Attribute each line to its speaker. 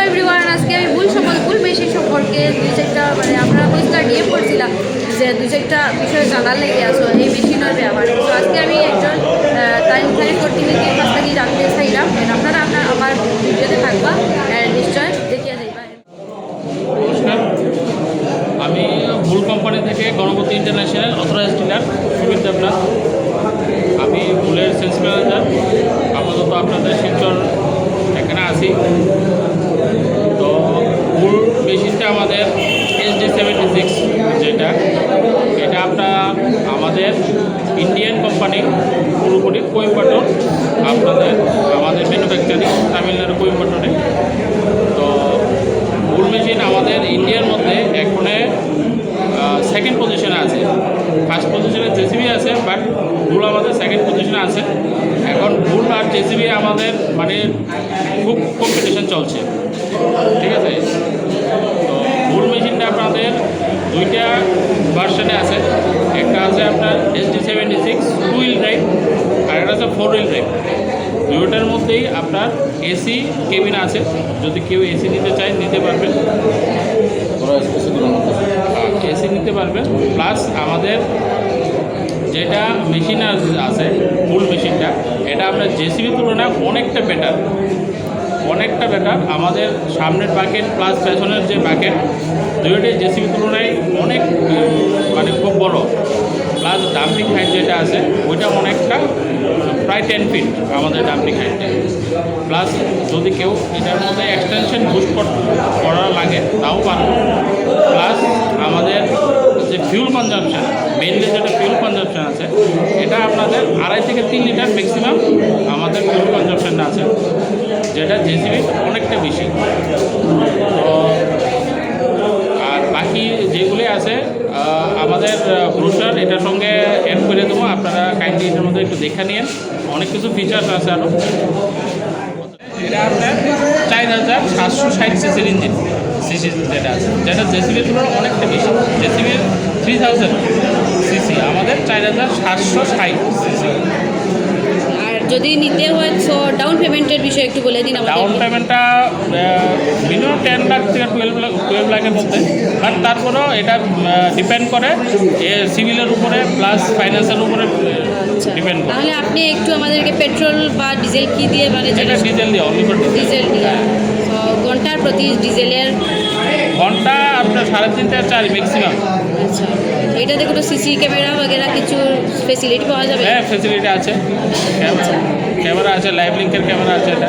Speaker 1: Everyone, আজকে আমি ভুল মেশিন সম্পর্কে দুই চারটা আমরা পরিষ্কার নিয়ে পড়ছিলাম যে দুই চারটা বিষয়ে জানার লেগে আসো এই মেশিনের ব্যবহার। তো আজকে আমি একজন তাই প্রতিনিধির কাছ থেকে জানতে চাইলাম, আপনারা আমার ভিডিওতে থাকবা নিশ্চয় দেখিয়ে যাইবা।
Speaker 2: নমস্কার, আমি ভুল কোম্পানি থেকে Ganapati international authorize dealer Subir Debnath. আমি ভুলের সেলস ম্যানেজার। আপাতত আপনাদের শিলচর এখানে আছি। তো ভুল মেশিনটা আমাদের SD76 এটা আমাদের ইন্ডিয়ান কোম্পানি, পুরোপুরি কোয়েম্বাটোর, আমাদের ম্যানুফ্যাকচারিং তামিলনাড়ু কোয়েম্বাটোরে। তো ভুল মেশিন আমাদের ইন্ডিয়ার মধ্যে এখনে সেকেন্ড পজিশনে আছে। ফার্স্ট পজিশনে জেসিবি আছে, বাট ভুল আমাদের সেকেন্ড পজিশনে আছে। এখন ভুল আর জেসিবি আমাদের খুব কম্পিটিশন চলছে, ঠিক আছে। তো ভুল মেশিনটা আপনাদের দুইটা ভার্সনে আছে। একটা আছে আপনার SD76 2 হুইল ড্রাইভ, আর একটা আছে 4 হুইল ড্রাইভ। দুটোটার মধ্যেই আপনার এসি কেবিন আছে। যদি কেউ এসি নিতে চায় নিতে পারবেন, এসি নিতে পারবেন। প্লাস আমাদের যেটা মেশিন আছে ফুল মেশিনটা, এটা আপনার জেসিবির তুলনায় অনেকটা বেটার। আমাদের সামনের বাকেট প্লাস পেছনের যে বাকেট, দুটোটাই জেসিবির তুলনায় অনেক খুব বড়। প্লাস ডাম্পিং হাইট যেটা আছে ওইটা অনেকটা, প্রায় 10 ফিট আমাদের ডাম্পিং হাইটটা। প্লাস যদি কেউ এটার মধ্যে এক্সটেনশন বুস্ট করা লাগে তাও পারবে। প্লাস আমাদের যে ফিউল কনজাম্পশান, মেইনলি যেটা ফিউল কনজাম্পশান আছে, এটা আপনাদের 2.5 থেকে 3 লিটার ম্যাক্সিমাম আমাদের ফিউল কনজাম্পশানটা আছে, যেটা জেসিবি অনেকটা বেশি। তো আর বাকি যেগুলি আছে আমাদের ব্রোশার এটার সঙ্গে অ্যাড করে দেবো, আপনারা কাইন্ডলি এটার মধ্যে একটু দেখে নিন। অনেক কিছু ফিচার্স আছে আরও। এটা আপনার 4760 সিসির ইঞ্জিন, সিসি যেটা আছে, যেটা জেসিবির তুলনায় অনেকটা বেশি। জেসিবির 3000 সিসি, আমাদের 4760 সিসি।
Speaker 1: আর যদি নিতে হয় তো ডাউন পেমেন্টের বিষয়ে একটু বলে দিন।
Speaker 2: ডাউন পেমেন্টটা মিনিমাম 10 লাখ থেকে 12 লাখের মধ্যে। বাট তারপরেও এটা ডিপেন্ড করে সিভিলের উপরে, প্লাস ফাইন্যান্সের উপরে ডিপেন্ড করে।
Speaker 1: তাহলে আপনি একটু আমাদেরকে পেট্রোল বা ডিজেল কি দিয়ে
Speaker 2: এটা ডিজেল দিয়ে, অনলি ফর
Speaker 1: ডিজেল দিয়ে। তো ঘন্টার প্রতি ডিজেলের
Speaker 2: ঘন্টা আপনার 3.5 থেকে 4 ম্যাক্সিমাম।
Speaker 1: আচ্ছা, এটাতে কোনো সিসি ক্যামেরা বগেরা কিছু ফেসিলিটি পাওয়া যাবে?
Speaker 2: হ্যাঁ, ফেসিলিটি আছে। ক্যামেরা আছে, লাইভ লিঙ্কের ক্যামেরা আছে। এটা